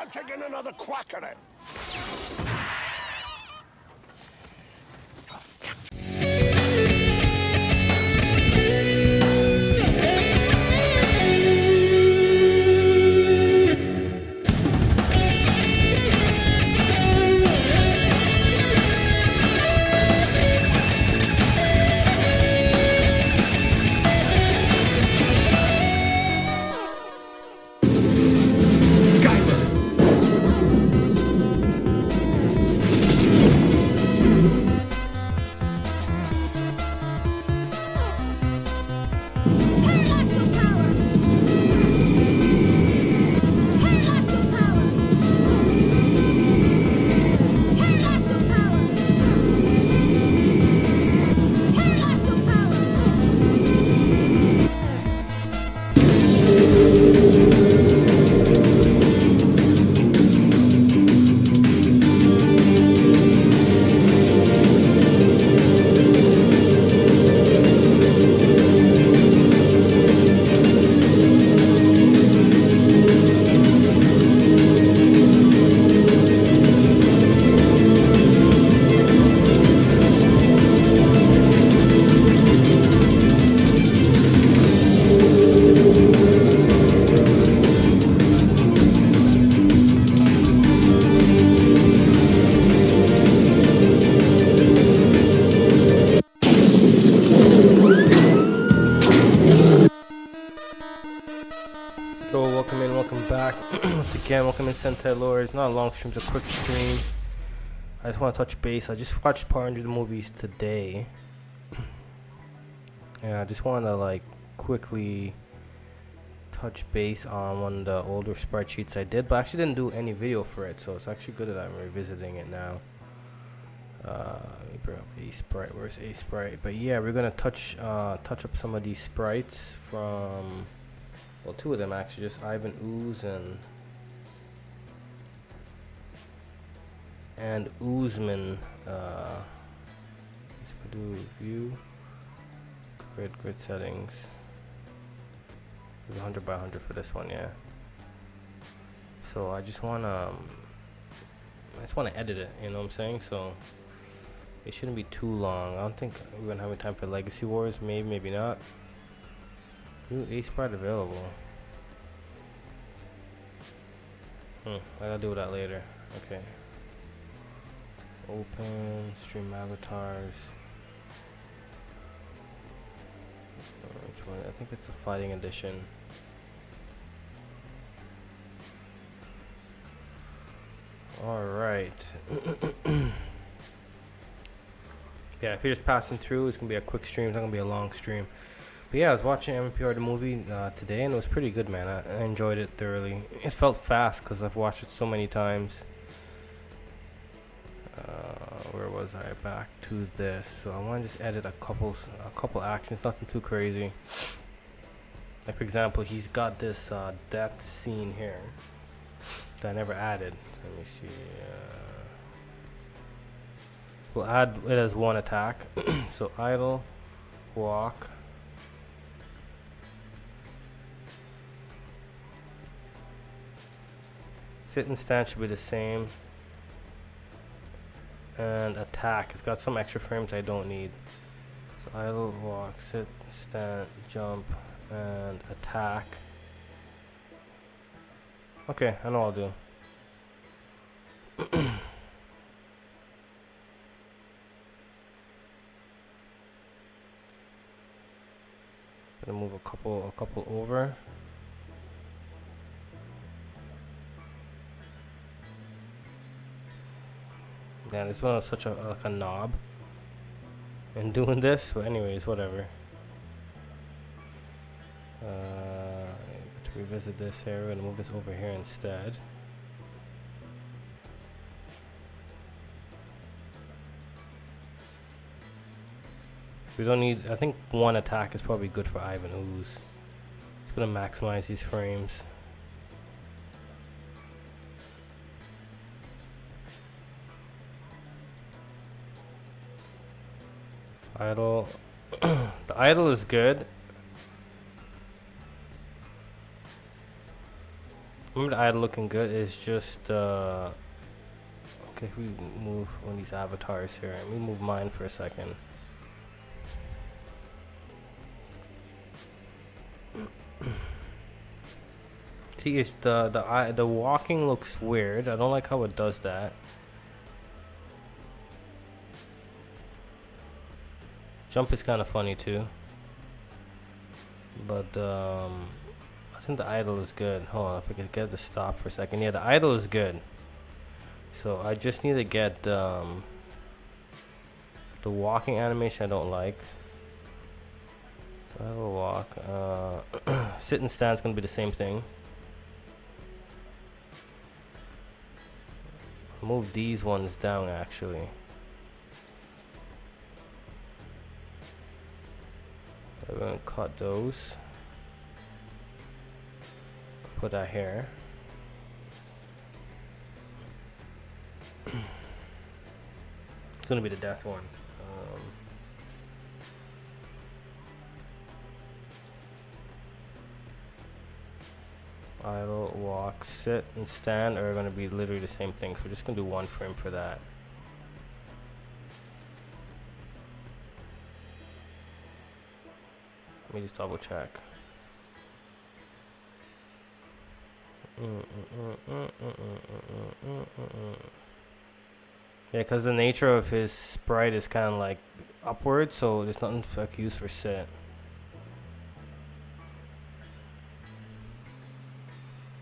I'm taking another quack at it. Welcome back. Once again, welcome in Sentai Lord. It's not a long stream, it's a quick stream. I just want to touch base. I just watched Power Rangers movies today. And I just want to like quickly touch base on one of the older sprite sheets I did, but I actually didn't do any video for it, so it's actually good that I'm revisiting it now. Let me bring up a sprite. Where's a sprite? But yeah, we're gonna touch up some of these sprites from, well, two of them actually, just Ivan Ooze and Oozeman. Let's do view grid settings. It's 100 by 100 for this one, yeah. So I just wanna edit it, you know what I'm saying? So it shouldn't be too long. I don't think we're gonna have any time for Legacy Wars. Maybe not. New A Sprite available. I gotta do that later. Okay. Open stream avatars. Which one? I think it's the fighting edition. Alright. Yeah, if you're just passing through, it's gonna be a quick stream. It's not gonna be a long stream. But yeah, I was watching MMPR the movie today, and it was pretty good, man. I enjoyed it thoroughly. It felt fast because I've watched it so many times. Where was I? Back to this. So I want to just edit a couple actions, nothing too crazy. Like for example, he's got this death scene here that I never added. Let me see. We'll add it as one attack. So idle, walk. Sit and stand should be the same. And attack. It's got some extra frames I don't need. So idle, walk, sit, stand, jump, and attack. Okay, I know what I'll do. Gonna move a couple over. Yeah, this one was such a knob in doing this, but anyways, whatever. To revisit this here, we're gonna move this over here instead. We don't need, I think one attack is probably good for Ivan Ooze. Just gonna maximize these frames. Idle. The idle is good. I'm Remember the idle looking good. It's just okay. If we move one of these avatars here, let me move mine for a second. See, it's the walking looks weird. I don't like how it does that. Jump is kind of funny too. But I think the idle is good. Hold on, if I could get the stop for a second. Yeah, the idle is good. So I just need to get the walking animation I don't like. So I will walk. Sit and stand is gonna be the same thing. Move these ones down actually. I'm gonna cut those. Put that here. It's gonna be the death one. Idle, walk, sit, and stand are gonna be literally the same thing. So we're just gonna do one frame for that. Let me just double check. Yeah, because the nature of his sprite is kind of like upward, so there's nothing like used for sit.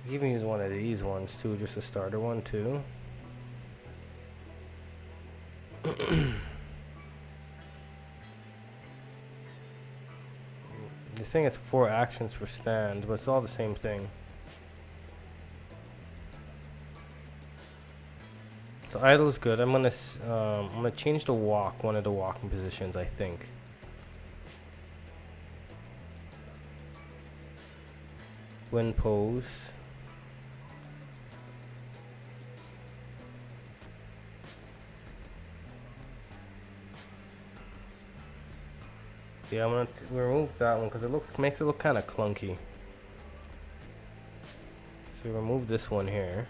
You can even use one of these ones too, just a starter one too. This thing has 4 actions for stand, but it's all the same thing. So idle is good. I'm gonna change the walk, one of the walking positions, I think. When pose. Yeah, I'm gonna remove that one because it makes it look kind of clunky. So remove this one here.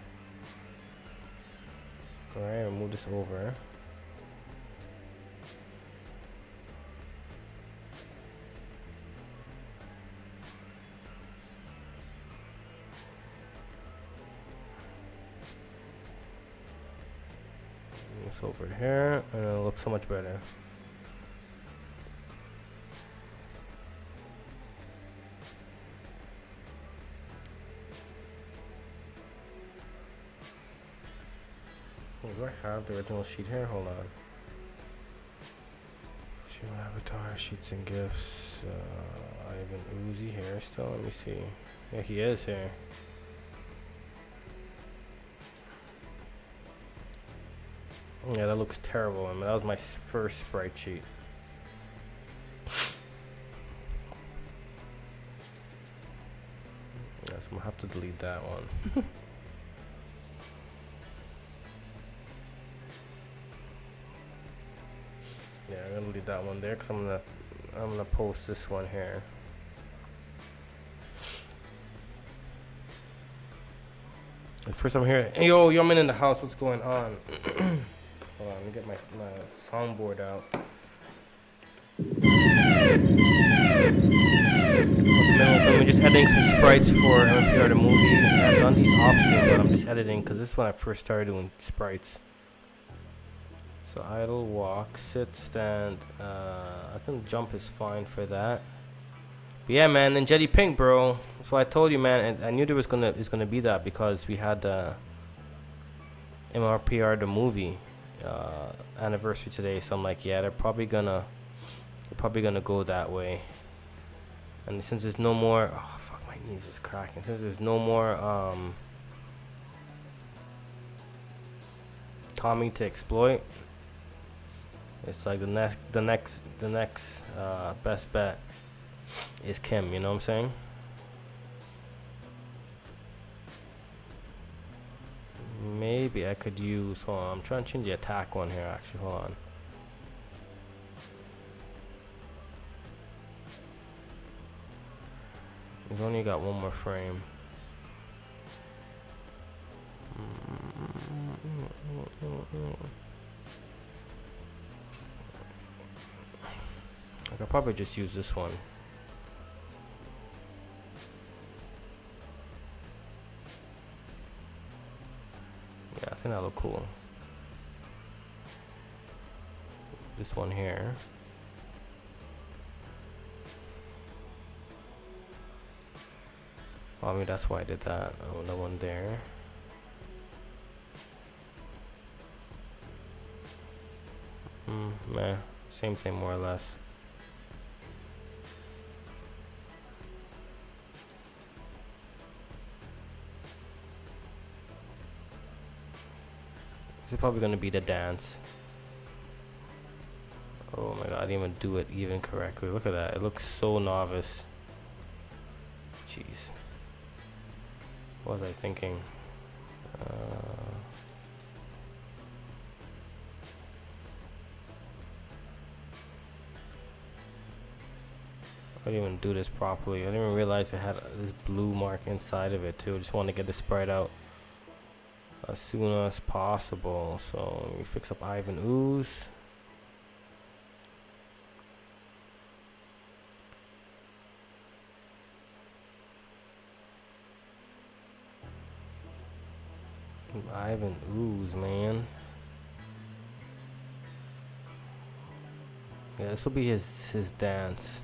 Alright, I'll move this over. Move this over here, and it'll look so much better. Do I have the original sheet here? Hold on. Show avatar, sheets and gifts. I have an Oozy here still. Let me see. Yeah, he is here. Yeah, that looks terrible. I mean, that was my first sprite sheet. Yeah, so I'm gonna have to delete that one. Yeah, I'm gonna leave that one there because I'm gonna post this one here. And first I'm here. Hey, yo, I'm in the house. What's going on? Hold on, let me get my soundboard out. I'm just editing some sprites for MMPR the movie. I've done these off stream, but I'm just editing because this is when I first started doing sprites. So idle, walk, sit, stand. I think jump is fine for that. But yeah, man, and Jetty Pink, bro. That's why I told you, man. And I knew there was gonna be that because we had MMPR the movie anniversary today. So I'm like, yeah, they're probably gonna go that way. And since there's no more, oh fuck, my knees is cracking. Since there's no more Tommy to exploit. It's like the next best bet is Kim, you know what I'm saying? Maybe I could use, hold on, I'm trying to change the attack one here actually, hold on. He's only got one more frame. I could probably just use this one. Yeah, I think that'll look cool. This one here. I mean, that's why I did that. Oh, the one there. Meh. Same thing, more or less. This is probably gonna be the dance. Oh my god, I didn't even do it even correctly. Look at that. It looks so novice. Jeez. What was I thinking? I didn't even do this properly. I didn't even realize it had this blue mark inside of it too. I just want to get the Sprite out as soon as possible. So let me fix up Ooze and Ooze. Ooze and Ooze, man. Yeah, this will be his dance.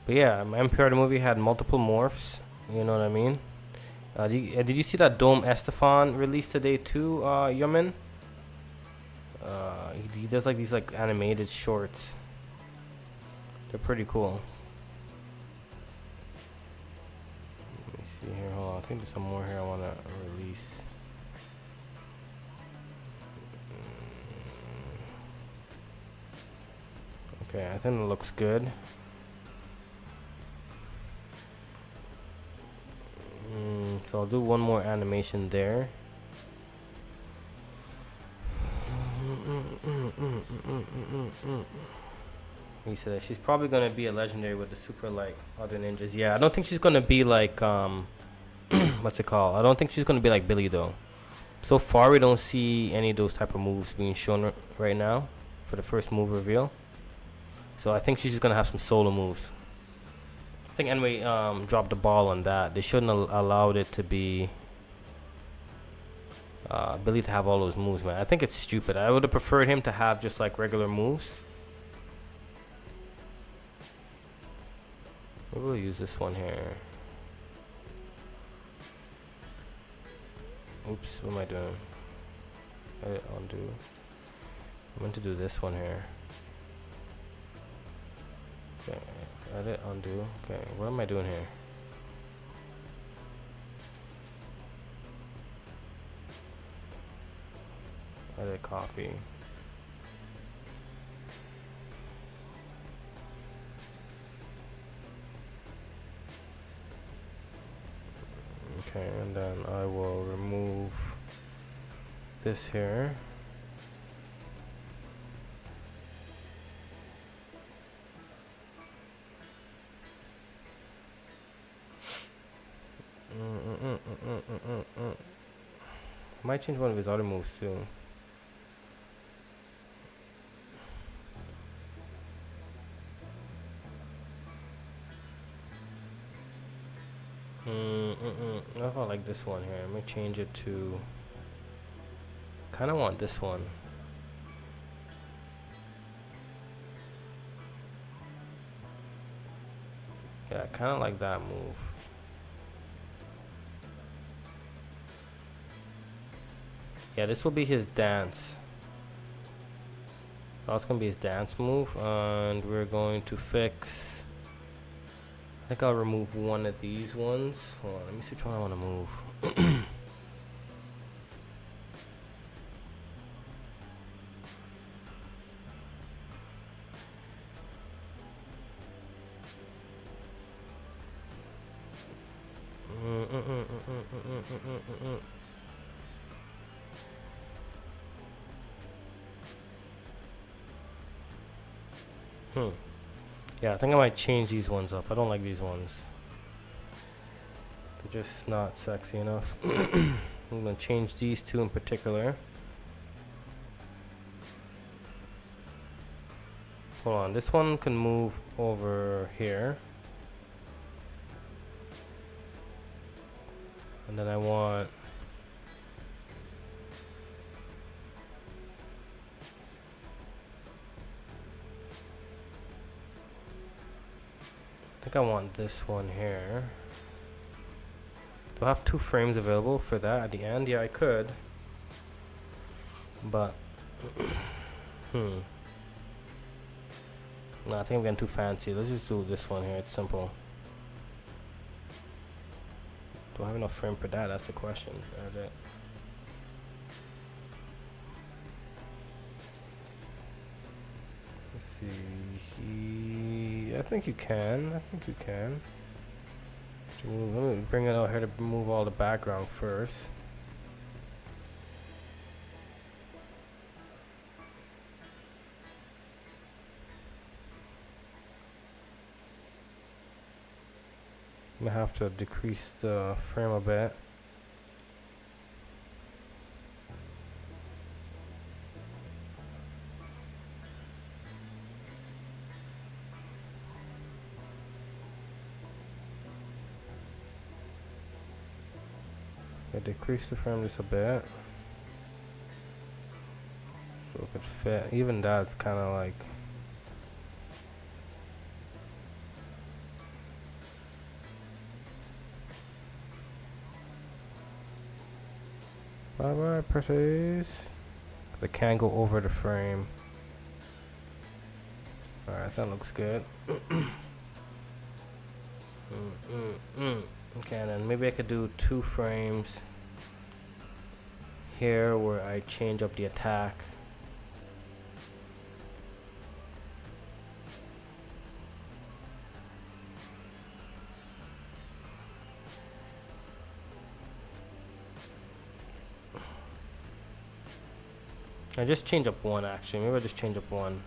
But yeah, MMPR the movie had multiple morphs. You know what I mean? Did you see that Dome Estefan released today too, Yamin? He does like these like animated shorts. They're pretty cool. Let me see here. Hold on. I think there's some more here I want to release. Okay, I think it looks good. So I'll do one more animation there. He said that she's probably gonna be a legendary with the super like other ninjas. Yeah, I don't think she's gonna be like what's it called? I don't think she's gonna be like Billy though. So far we don't see any of those type of moves being shown right now for the first move reveal. So I think she's just gonna have some solo moves. I think anyway dropped the ball on that. They shouldn't have allowed it to be Billy to have all those moves, man. I think it's stupid. I would have preferred him to have just like regular moves. Maybe we'll use this one here. Oops, what am I doing? Edit, undo. I meant to do this one here. Okay, edit, undo. Okay, what am I doing here? Edit, copy. Okay, and then I will remove this here. Might change one of his other moves too. I like this one here. Let me change it to. Kind of want this one. Yeah, kind of like that move. Yeah, this will be his dance. That's gonna be his dance move, and we're going to fix. I think I'll remove one of these ones. Hold on, let me see which one I want to move. Yeah, I think I might change these ones up. I don't like these ones. just not sexy enough. I'm gonna change these two in particular. Hold on, this one can move over here. And then I want I think I want this one here. Do I have 2 frames available for that at the end? Yeah, I could. But no, I think I'm getting too fancy. Let's just do this one here. It's simple. Do I have enough frame for that? That's the question. Let's see. I think you can. Let me bring it out here to remove all the background first. I'm gonna have to decrease the frame a bit. I decrease the frame just a bit so it could fit. Even that's kind of like bye bye pretties. They can't go over the frame. Alright, that looks good. Okay, and then maybe I could do 2 frames here where I change up the attack. I just change up one actually. Maybe I just change up one.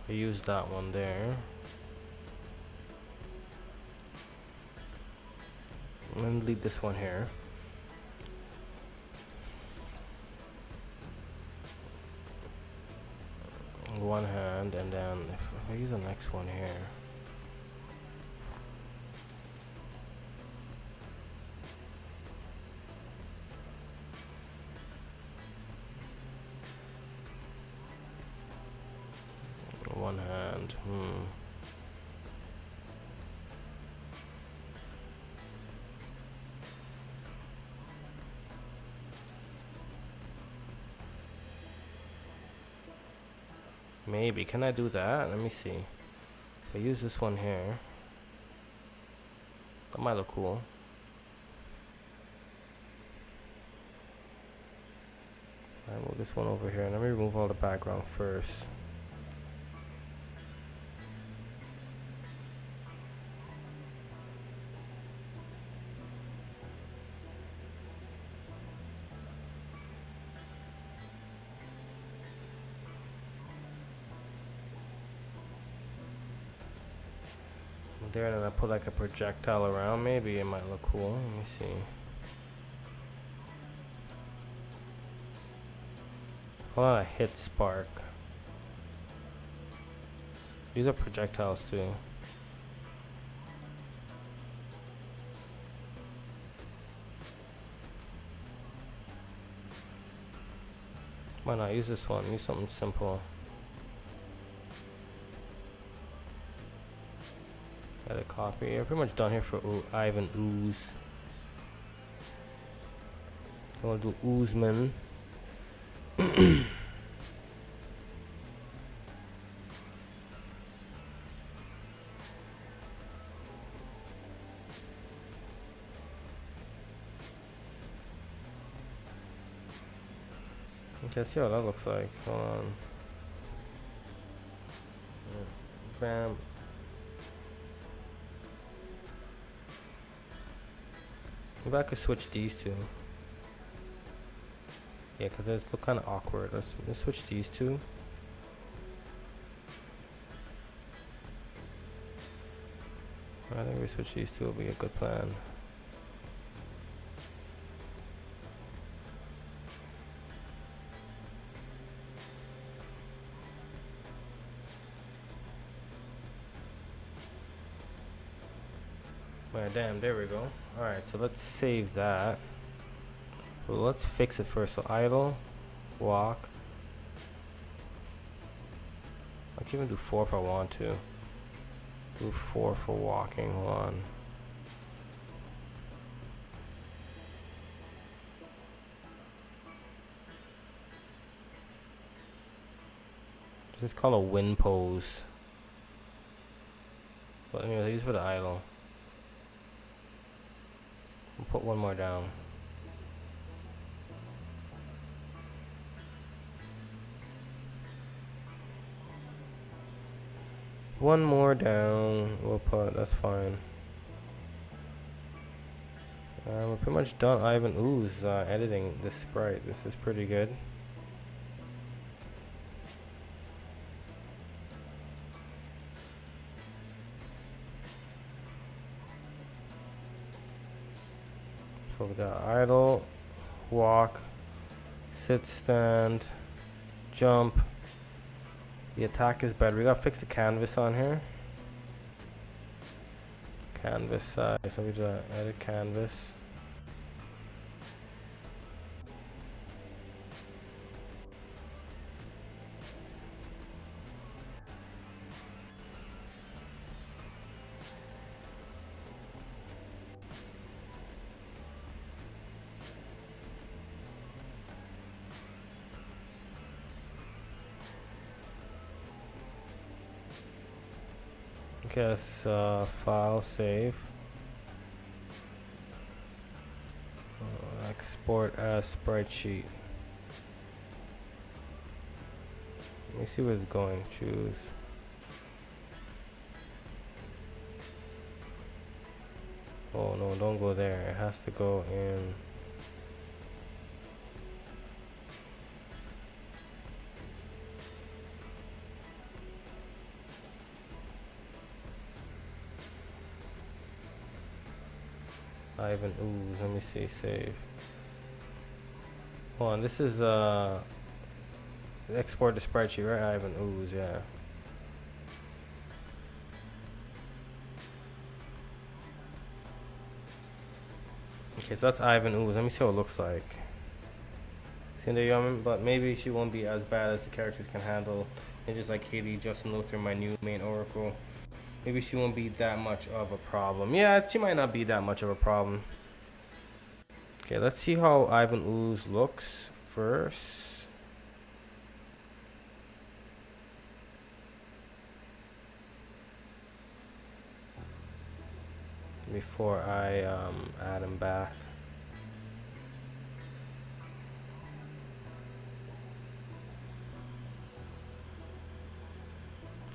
I use that one there. And leave this one here. One hand, and then if I use the next one here. One hand. Maybe. Can I do that? Let me see. If I use this one here, that might look cool. I move this one over here, and let me remove all the background first. There, and then I put like a projectile around. Maybe it might look cool. Let me see. Call it a hit spark. These are projectiles too. Why not use this one? Use something simple. Edit copy. We're pretty much done here for Ooze and Ooze. I want to do Oozeman. Okay, see what that looks like. Hold on. Bam. Maybe I could switch these two. Yeah, because this look kind of awkward. Let's switch these two. I think we switch these two will be a good plan. Alright, damn, there we go. Alright, so let's save that. Well, let's fix it first. So idle, walk. I can even do 4 if I want to. Do 4 for walking. Hold on. This is called a wind pose. But anyway, these for the idle. We'll put one more down. One more down. We'll put. That's fine. We're pretty much done. Ivan Ooze editing this sprite. This is pretty good. So we got idle, walk, sit, stand, jump. The attack is better. We gotta fix the canvas on here. Canvas size. So we do edit canvas. Okay, let's file, save. Export as sprite sheet. Let me see where it's going. Choose. Oh no, don't go there. It has to go in. Ivan Ooze. Let me see. Save. Hold on. This is export the sprite sheet, right? Ivan Ooze. Yeah. Okay, so that's Ivan Ooze. Let me see what it looks like. Cindy Yeoman, but maybe she won't be as bad as the characters can handle. And just like Katie, Justin Luther, my new main Oracle. Maybe she won't be that much of a problem. Yeah, she might not be that much of a problem. Okay, let's see how Ivan Ooze looks first. Before I add him back.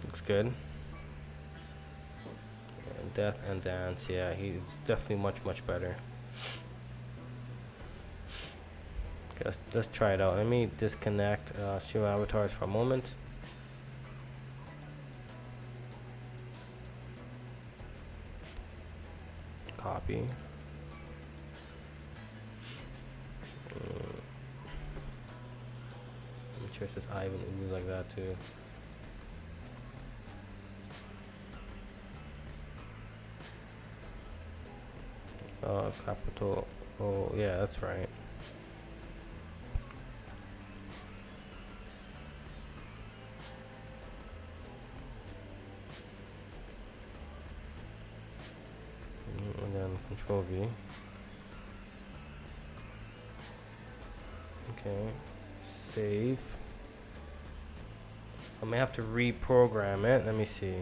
Looks good. Death and Dance, yeah, he's definitely much better. Okay, let's try it out. Let me disconnect show avatars for a moment. Copy. Make sure it says Ivan Ooze like that too. Capital. Oh, yeah, that's right. And then Control V. Okay. Save. I may have to reprogram it. Let me see.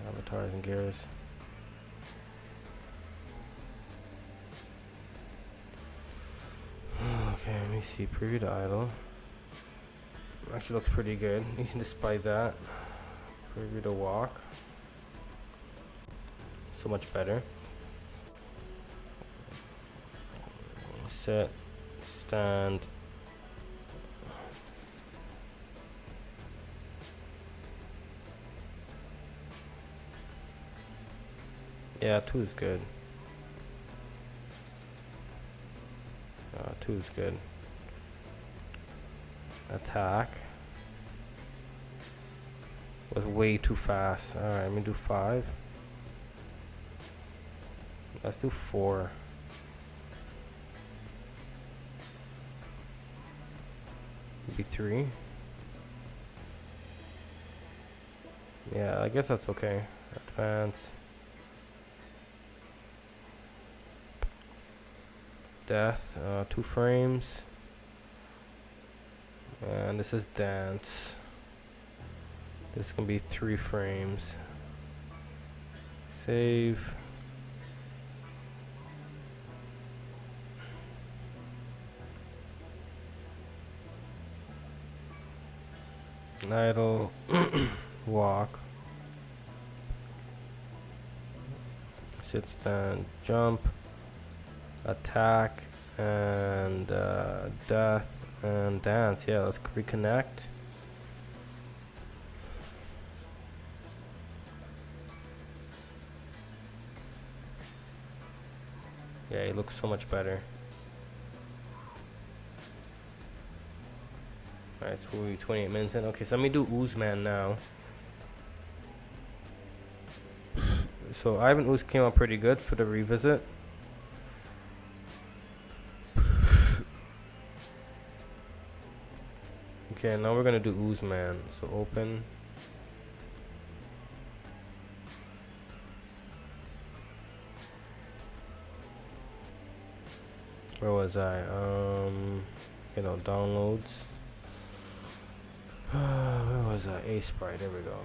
Avatars and gears. Okay, let me see. Preview to idle. Actually looks pretty good, even despite that. Preview the walk. So much better. Sit, stand. Yeah, 2 is good. 2 is good. Attack. Was way too fast. Alright, let me do 5. Let's do 4. Maybe 3. Yeah, I guess that's okay. Advance. Death. 2 frames. And this is dance. This can be 3 frames. Save. Idle. Walk. Sit, stand, jump. Attack. And death. And dance. Yeah, let's reconnect. Yeah, he looks so much better. Alright, so we're 28 minutes in. Okay, so let me do Ooze Man now. So Ivan Ooze came out pretty good for the revisit. Okay, now we're gonna do Ooze Man. So open. Where was I? Okay, no, downloads. Where was I? A Sprite, there we go.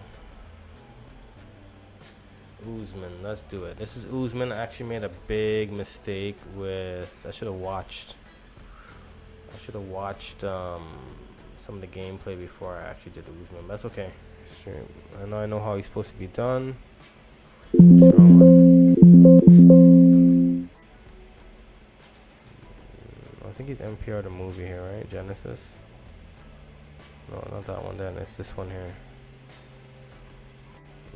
Oozeman, let's do it. This is Oozeman. I actually made a big mistake with, I should have watched some of the gameplay before I actually did Oozeman. That's okay. I know how he's supposed to be done. What's wrong with? I think he's MPR the movie here, right? Genesis. No, not that one then. It's this one here.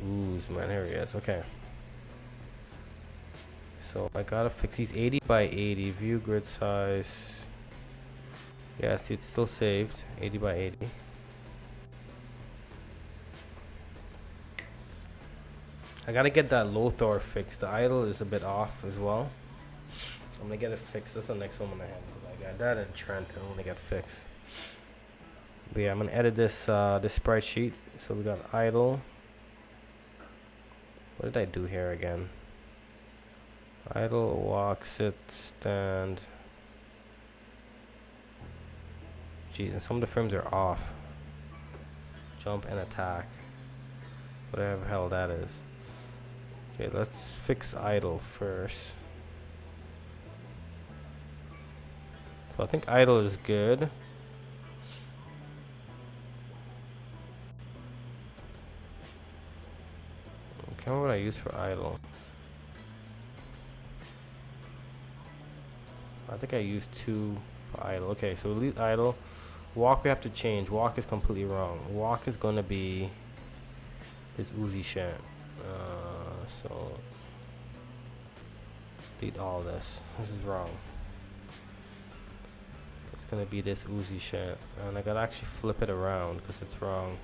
Ooze, man. Here he is. Okay. So I gotta fix these 80 by 80. View grid size. Yeah, see, it's still saved. 80 by 80. I gotta get that Lothar fixed. The idle is a bit off as well. I'm gonna get it fixed. That's the next one I have. I got that and Trent. I'm gonna get fixed. But yeah, I'm gonna edit this this sprite sheet. So we got idle. What did I do here again? Idle, walk, sit, stand. Jeez, and some of the frames are off. Jump and attack. Whatever the hell that is. Okay, let's fix idle first. So I think idle is good. Okay, what would I use for idle? I think I used 2 for idle. Okay, so leave idle. Walk we have to change. Walk is completely wrong. Walk is gonna be this Uzi shit. So delete all this. This is wrong. It's gonna be this Uzi shit, and I gotta actually flip it around because it's wrong.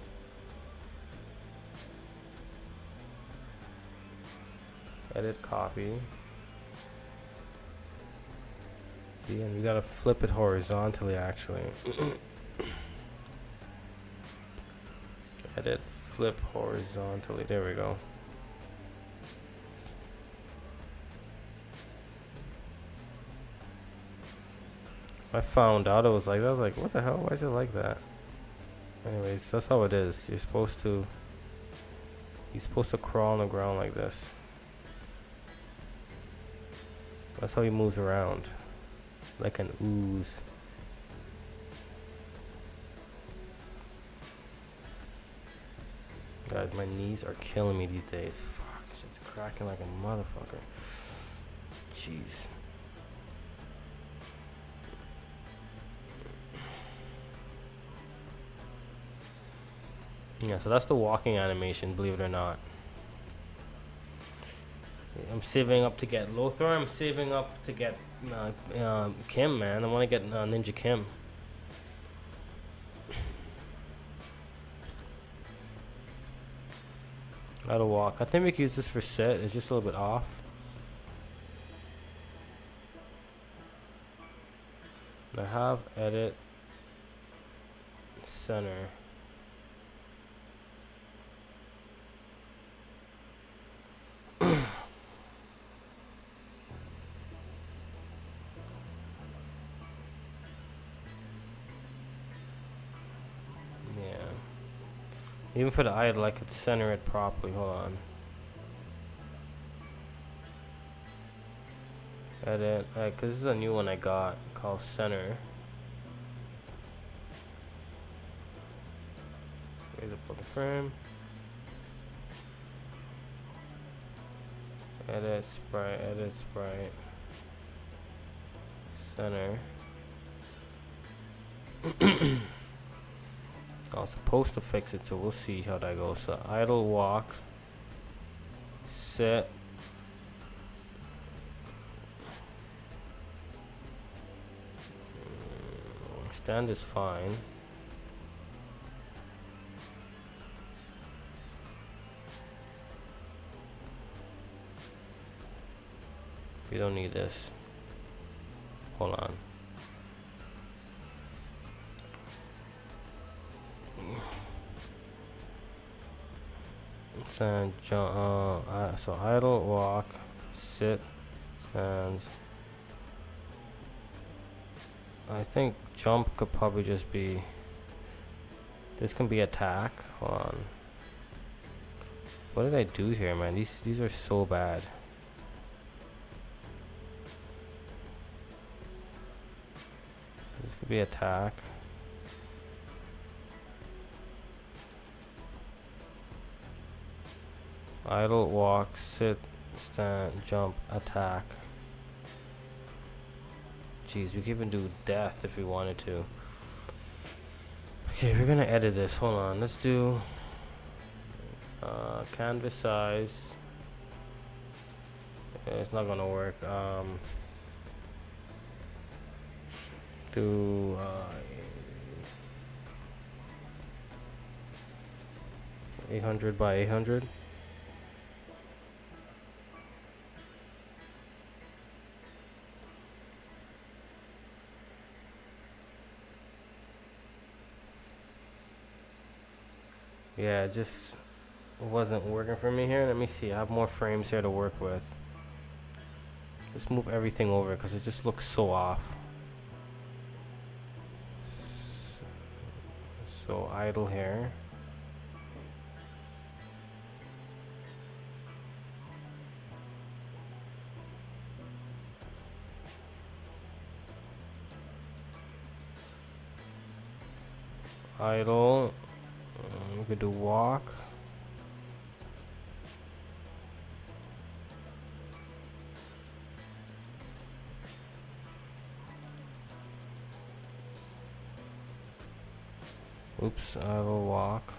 Edit, copy. See, and we gotta flip it horizontally actually. Edit, flip horizontally. There we go. I found out it was like that. I was like, what the hell? Why is it like that? Anyways, that's how it is. You're supposed to crawl on the ground like this. That's how he moves around. Like an ooze. Guys, my knees are killing me these days. Fuck, shit's cracking like a motherfucker. Jeez. Yeah, so that's the walking animation, believe it or not. I'm saving up to get Lothar. I'm saving up to get Kim, man. I want to get Ninja Kim. How to walk. I think we can use this for sit. It's just a little bit off. And I have edit center. Even for the idle, I could center it properly. Hold on. Edit. Because this is a new one I got called center. Raise up the frame. Edit sprite. Edit sprite. Center. I was supposed to fix it, so we'll see how that goes. So idle walk, sit, stand is fine. We don't need this. Hold on. And jump, so idle, walk, sit, stands. I think jump could probably just be. This can be attack. Hold on. What did I do here, man? These are so bad. This could be attack. Idle, walk, sit, stand, jump, attack. Jeez, we could even do death if we wanted to. Okay, we're gonna edit this. Hold on, let's do canvas size. It's not gonna work. Do 800 by 800. Yeah, it just wasn't working for me here. Let me see. I have more frames here to work with. Let's move everything over because it just looks so off. So idle here. Idle. We could do walk. Oops, I will walk.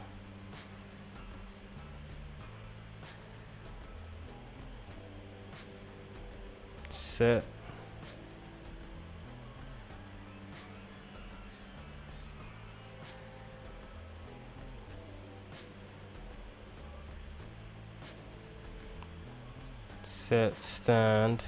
Sit. Sit, stand.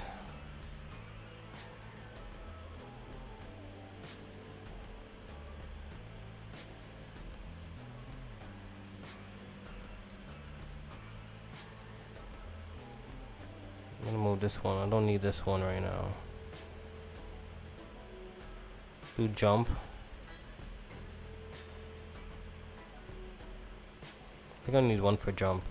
I'm gonna move this one. I don't need this one right now. Do jump. I think I need one for jump.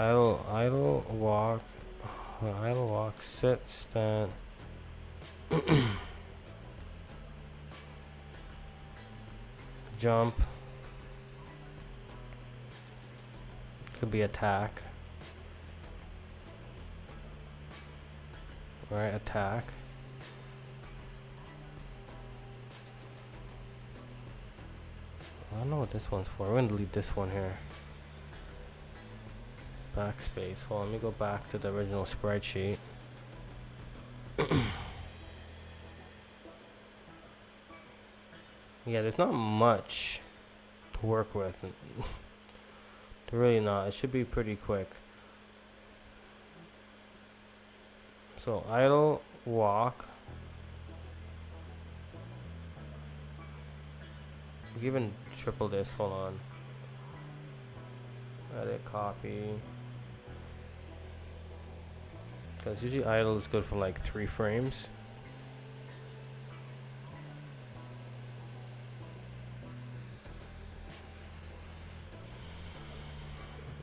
Idle, walk, sit, stand. jump. Could be attack. Right, attack. I don't know what this one's for. We're gonna delete this one here. Backspace. Hold on, let me go back to the original sprite sheet. Yeah, there's not much to work with. They're really not. It should be pretty quick. So idle, walk. We can even triple this. Hold on. Edit, copy. Because usually idle is good for like 3 frames.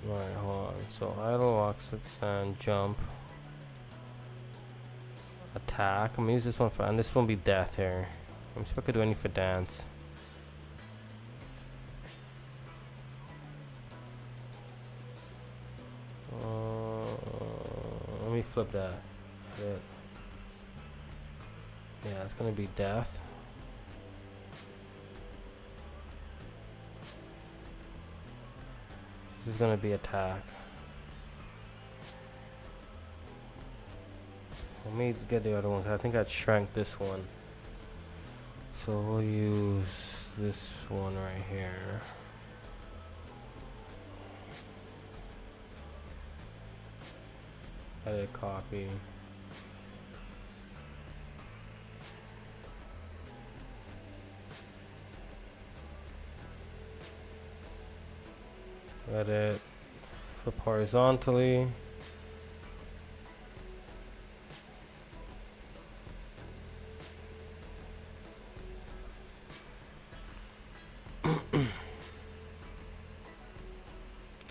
Alright, hold on. So idle, walk, extend, jump, attack. I'm gonna use this one for, and this one will be death here. Let me see if I could do any for dance. Let me flip that. Yeah, it's gonna be death. This is gonna be attack. Let me get the other one, 'cause I think I shrank this one. So we'll use this one right here. Edit, copy. Edit, flip horizontally.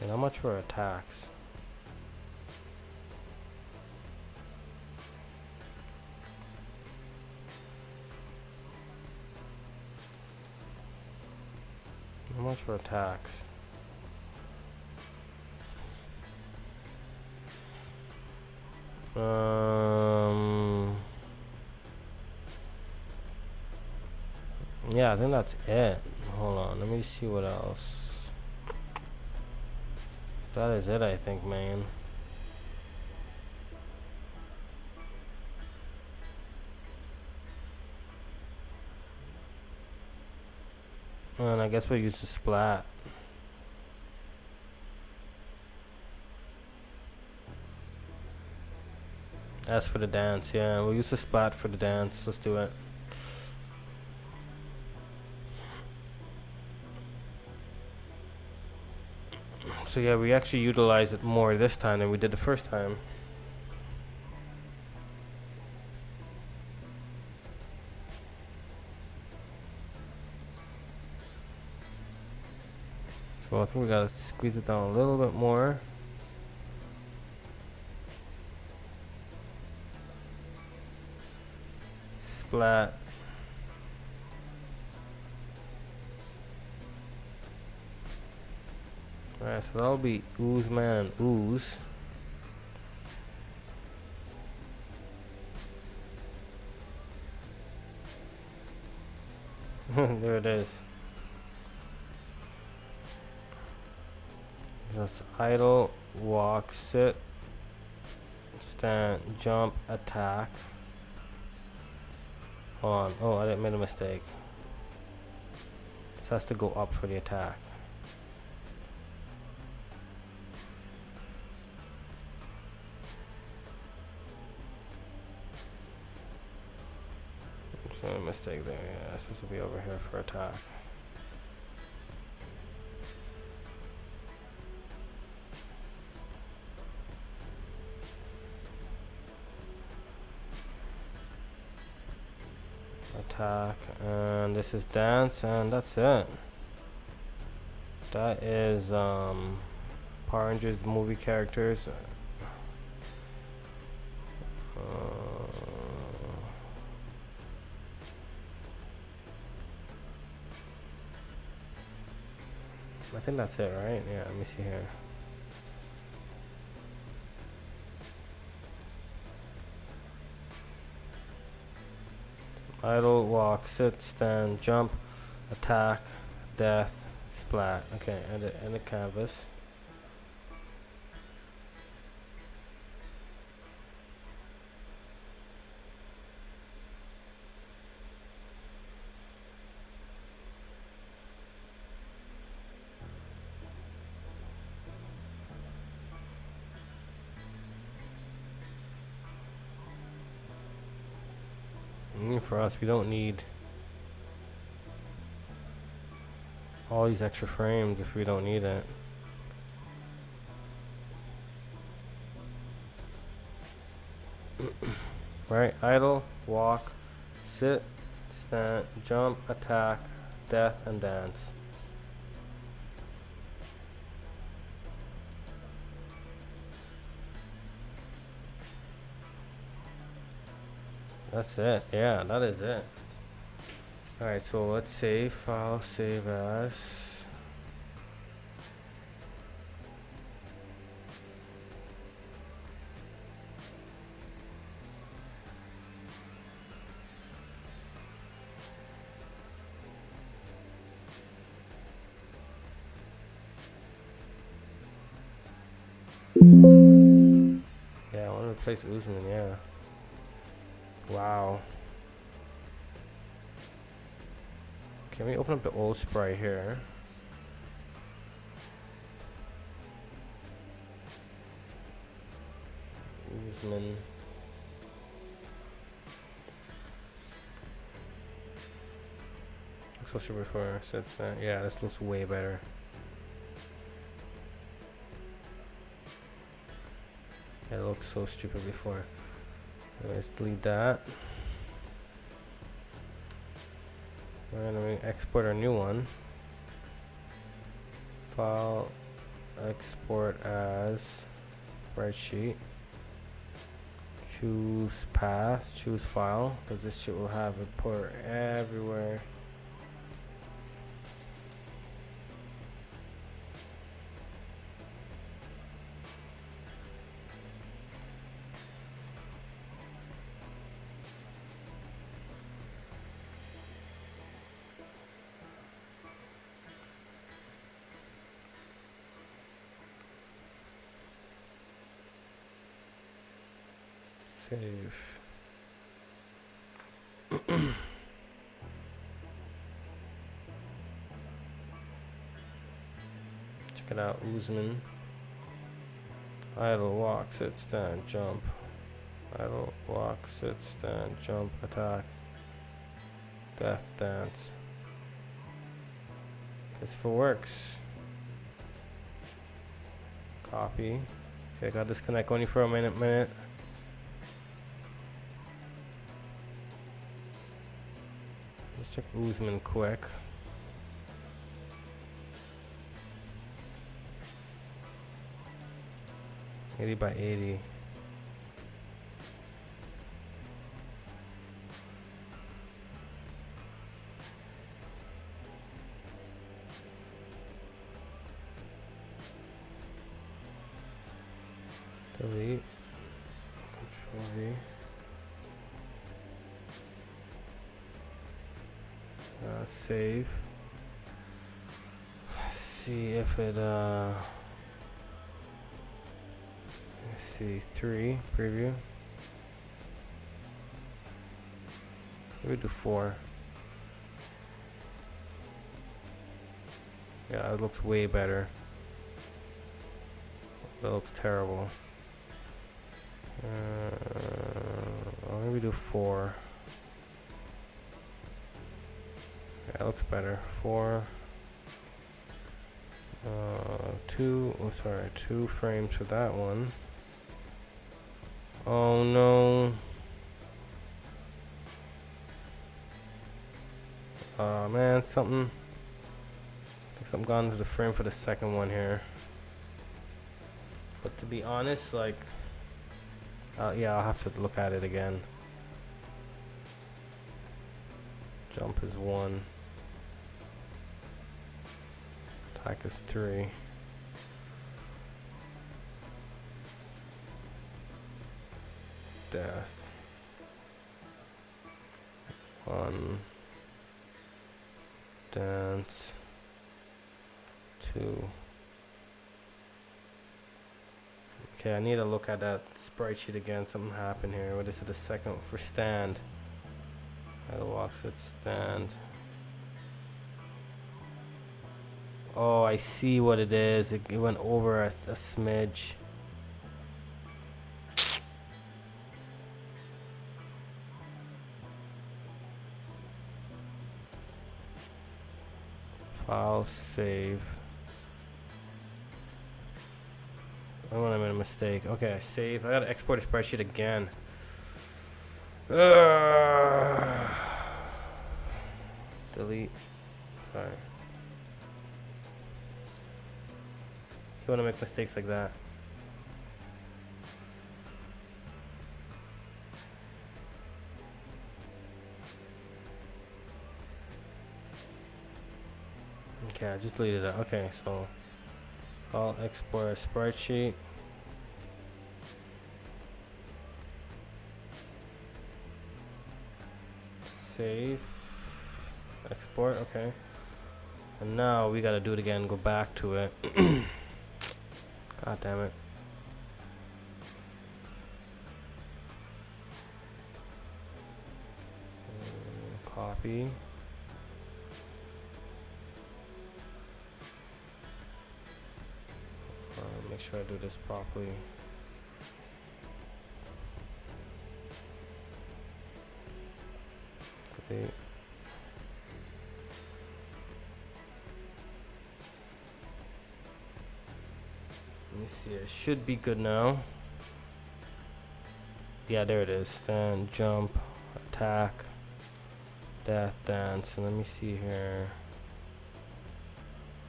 And how much for attacks? How much for attacks? Yeah, I think that's it. Hold on, let me see what else. That is it, I think, man. And I guess we'll use the splat. As for the dance, yeah, we'll use the splat for the dance. Let's do it. So yeah, we actually utilize it more this time than we did the first time. So I think we gotta squeeze it down a little bit more. Splat. Alright, so that'll be Ooze Man and Ooze. There it is. That's idle, walk, sit, stand, jump, attack. Hold on. Oh, I made a mistake. This has to go up for the attack. A mistake there. Yeah, it's supposed to be over here for attack. Attack, and this is dance, and that's it. That is Power Rangers movie characters. I think that's it, right? Yeah, let me see here. Idle, walk, sit, stand, jump, attack, death, splat. Okay, and the canvas. For us, we don't need all these extra frames if we don't need it. Right, idle, walk, sit, stand, jump, attack, death, and dance. That's it. Yeah, that is it. Alright, so let's save. File, save as. Yeah, I want to replace Oozeman, yeah. Wow. Can we open up the old Sprite here? Oozeman. Looks so stupid before. Yeah, this looks way better. Yeah, it looks so stupid before. Let's delete that. And then we export our new one. File, export as spreadsheet. Choose path, choose file, because this shit will have a port everywhere. Save. Check it out, Oozeman. Idle, walk, sit, stand, jump. Idle, walk, sit, stand, jump, attack, death, dance. Guess if it works. Copy. Okay, I got disconnect only for a minute. Let's check Oozeman quick. $80 by $80. Delete. Control V. Save. See if it let's see, 3 preview. Maybe do 4. Yeah, it looks way better. That looks terrible. I'll maybe do 4. Yeah, it looks better. 4. 2 frames for that one. Oh no. Man, something gone into the frame for the second one here. But to be honest, like, yeah, I'll have to look at it again. Jump is 1. Attack is 3. Death. 1. Dance. 2. Okay, I need to look at that sprite sheet again. Something happened here. What is it? The second for stand. How walks it stand. Oh, I see what it is. It went over a smidge. File, save. I want to make a mistake. Okay, I save. I gotta export a spreadsheet again. Delete. Sorry. You want to make mistakes like that. Okay, I just deleted that. Okay, so I'll export a sprite sheet. Save. Export. Okay. And now we gotta do it again. Go back to it. God damn it. Copy. Make sure I do this properly. Delete. Let me see, it should be good now. Yeah, there it is. Stand, jump, attack, death, dance. And let me see here.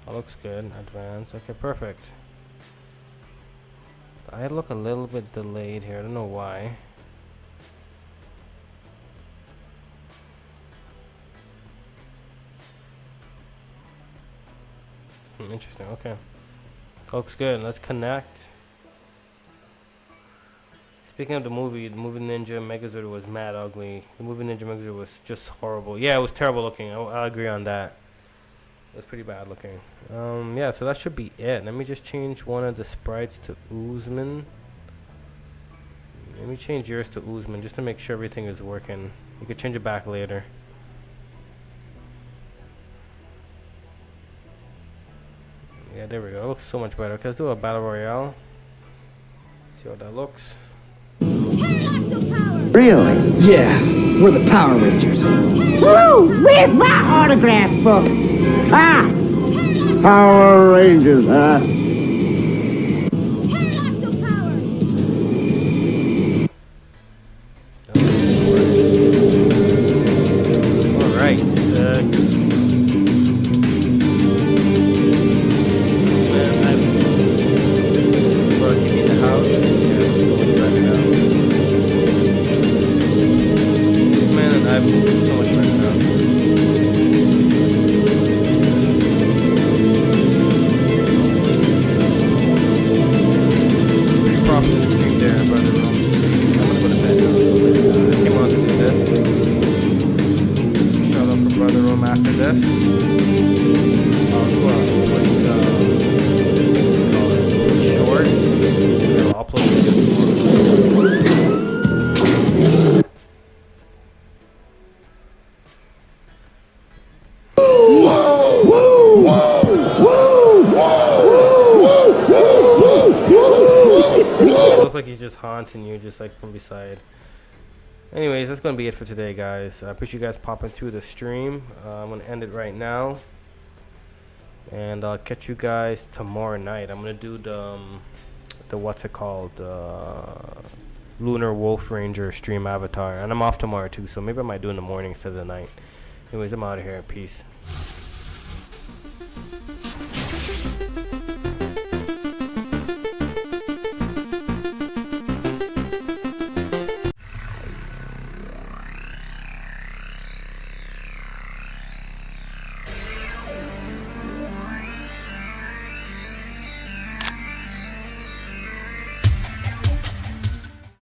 That looks good. Advance. Okay, perfect. I look a little bit delayed here. I don't know why. Interesting. Okay. Looks good. Let's connect. Speaking of the movie Ninja Megazord was mad ugly. The movie Ninja Megazord was just horrible. Yeah, it was terrible looking. I agree on that. It was pretty bad looking. Yeah, so that should be it. Let me just change one of the sprites to Oozeman. Let me change yours to Oozeman just to make sure everything is working. You could change it back later. Yeah, there we go. It looks so much better. Okay, let's do a battle royale. See how that looks. Really? Yeah, we're the Power Rangers. Woo! Where's my autograph book? Ah! Power Rangers, huh? Alright, TV in the house. Yeah, it looks so much better now. Man, and I've moved so much better now. Pretty proper in the stream there, brother. I'm gonna go to bed now. I came on to do this. Shout out for Brother Room after this. I'll do a quick short. And I'll upload the video tomorrow. It looks like he's just haunting you, just like from beside. Anyways, that's gonna be it for today, guys. I appreciate you guys popping through the stream. I'm gonna end it right now, and I'll catch you guys tomorrow night. I'm gonna do the what's it called, Lunar Wolf Ranger stream avatar, and I'm off tomorrow too, so maybe I might do in the morning instead of the night. Anyways, I'm out of here. Peace.